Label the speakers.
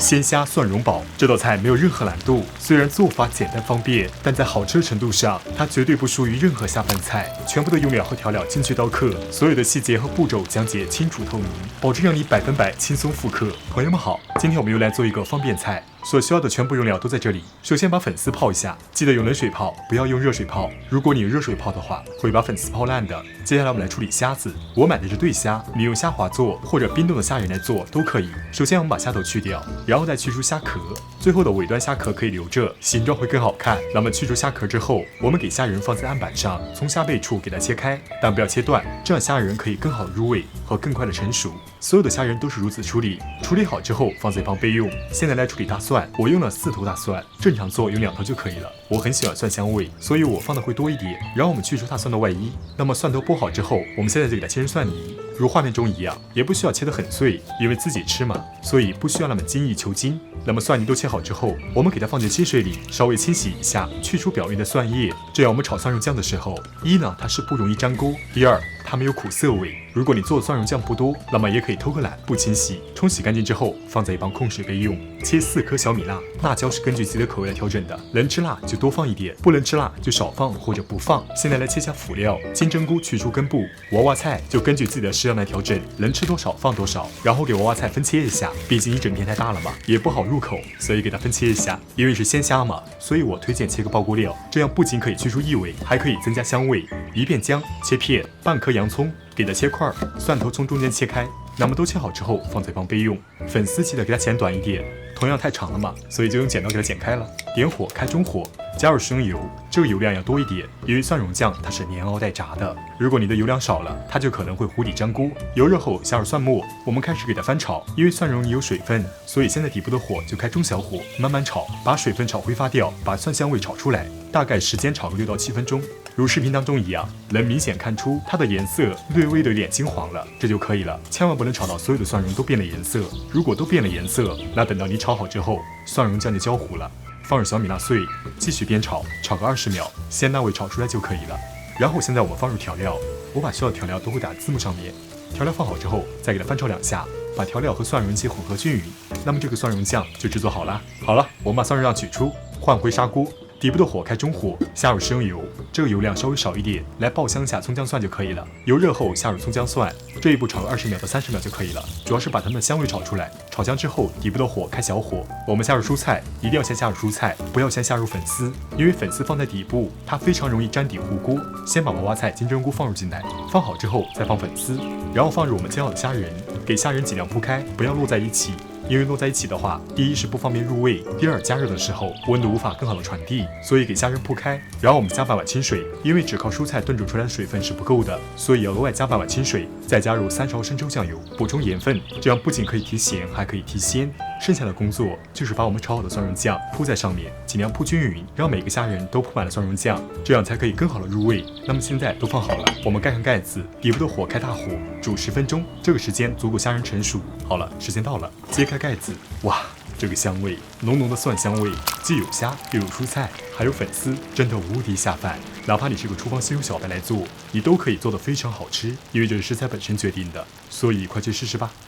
Speaker 1: 鲜虾蒜蓉煲这道菜没有任何难度，虽然做法简单方便，但在好吃的程度上，它绝对不输于任何下饭菜。全部的用料和调料精确刀刻，所有的细节和步骤讲解清楚透明，保证让你100%轻松复刻。朋友们好，今天我们又来做一个方便菜。所需要的全部用料都在这里。首先把粉丝泡一下，记得用冷水泡，不要用热水泡。如果你用热水泡的话，会把粉丝泡烂的。接下来我们来处理虾子，我买的是对虾，你用虾滑做或者冰冻的虾仁来做都可以。首先我们把虾头去掉，然后再去除虾壳，最后的尾端虾壳可以留着，形状会更好看。那么去除虾壳之后，我们给虾仁放在案板上，从虾背处给它切开，但不要切断，这样虾仁可以更好的入味和更快的成熟。所有的虾仁都是如此处理，处理好之后放在一旁备用。现在来处理大蒜，我用了4头大蒜，正常做用2头就可以了。我很喜欢蒜香味，所以我放的会多一点。然后我们去除大蒜的外衣，那么蒜头剥好之后，我们现在就给它切成蒜泥，如画面中一样，也不需要切得很碎，因为自己吃嘛，所以不需要那么精益求精。那么蒜泥都切好之后，我们给它放进清水里，稍微清洗一下，去除表面的蒜叶，这样我们炒蒜蓉酱的时候，一呢它是不容易粘锅，第二它没有苦涩味。如果你做的蒜蓉酱不多，那么也可以偷个懒不清洗，冲洗干净之后放在一旁控水备用。切4颗小米辣，辣椒是根据自己的口味来调整的，能吃辣就多放一点，不能吃辣就少放或者不放。现在来切下辅料，金针菇去除根部，娃娃菜就根据自己的食量来调整，能吃多少放多少，然后给娃娃菜分切一下，毕竟一整片太大了嘛，也不好入口，所以给它分切一下。因为是鲜虾嘛，所以我推荐切个爆锅料，这样不仅可以去除异味，还可以增加香味。一片姜切片，半颗洋葱给它切块，蒜头从中间切开。那么都切好之后放在一旁备用。粉丝记得给它剪短一点，同样太长了嘛，所以就用剪刀给它剪开了。点火开中火，加入食用油，这个油量要多一点，因为蒜蓉酱它是连熬带炸的。如果你的油量少了，它就可能会糊底粘锅。油热后下入蒜末，我们开始给它翻炒，因为蒜蓉里有水分，所以现在底部的火就开中小火，慢慢炒，把水分炒挥发掉，把蒜香味炒出来。大概时间炒个6到7分钟，如视频当中一样，能明显看出它的颜色略微的有点金黄了，这就可以了。千万不能炒到所有的蒜蓉都变了颜色，如果都变了颜色，那等到你炒好之后，蒜蓉酱就焦糊了。放入小米辣碎，继续煸炒，炒个20秒，鲜辣味炒出来就可以了。然后现在我们放入调料，我把需要的调料都会打字幕上面。调料放好之后，再给它翻炒2下，把调料和蒜蓉一起混合均匀，那么这个蒜蓉酱就制作好了。好了，我们把蒜蓉酱取出，换回砂锅。底部的火开中火，下入食用油，这个油量稍微少一点，来爆香下葱姜蒜就可以了。油热后下入葱姜蒜，这一步炒个20秒到30秒就可以了，主要是把它们的香味炒出来。炒香之后，底部的火开小火，我们下入蔬菜，一定要先下入蔬菜，不要先下入粉丝，因为粉丝放在底部，它非常容易粘底糊锅。先把娃娃菜、金针菇放入进来，放好之后再放粉丝，然后放入我们切好的虾仁，给虾仁尽量铺开，不要摞在一起。因为摞在一起的话，第一是不方便入味，第二加热的时候温度无法更好的传递，所以给虾仁铺开。然后我们加半碗清水，因为只靠蔬菜炖煮出来的水分是不够的，所以要额外加半碗清水，再加入3勺生抽酱油，补充盐分，这样不仅可以提咸，还可以提鲜。剩下的工作就是把我们炒好的蒜蓉酱铺在上面，尽量铺均匀，让每个虾仁都铺满了蒜蓉酱，这样才可以更好的入味。那么现在都放好了，我们盖上盖子，底部的火开大火，煮10分钟，这个时间足够虾仁成熟。好了，时间到了，揭开盖子，哇，这个香味，浓浓的蒜香味，既有虾又有蔬菜，还有粉丝，真的无敌下饭。哪怕你是个厨房新手小白来做，你都可以做得非常好吃，因为这是食材本身决定的。所以快去试试吧。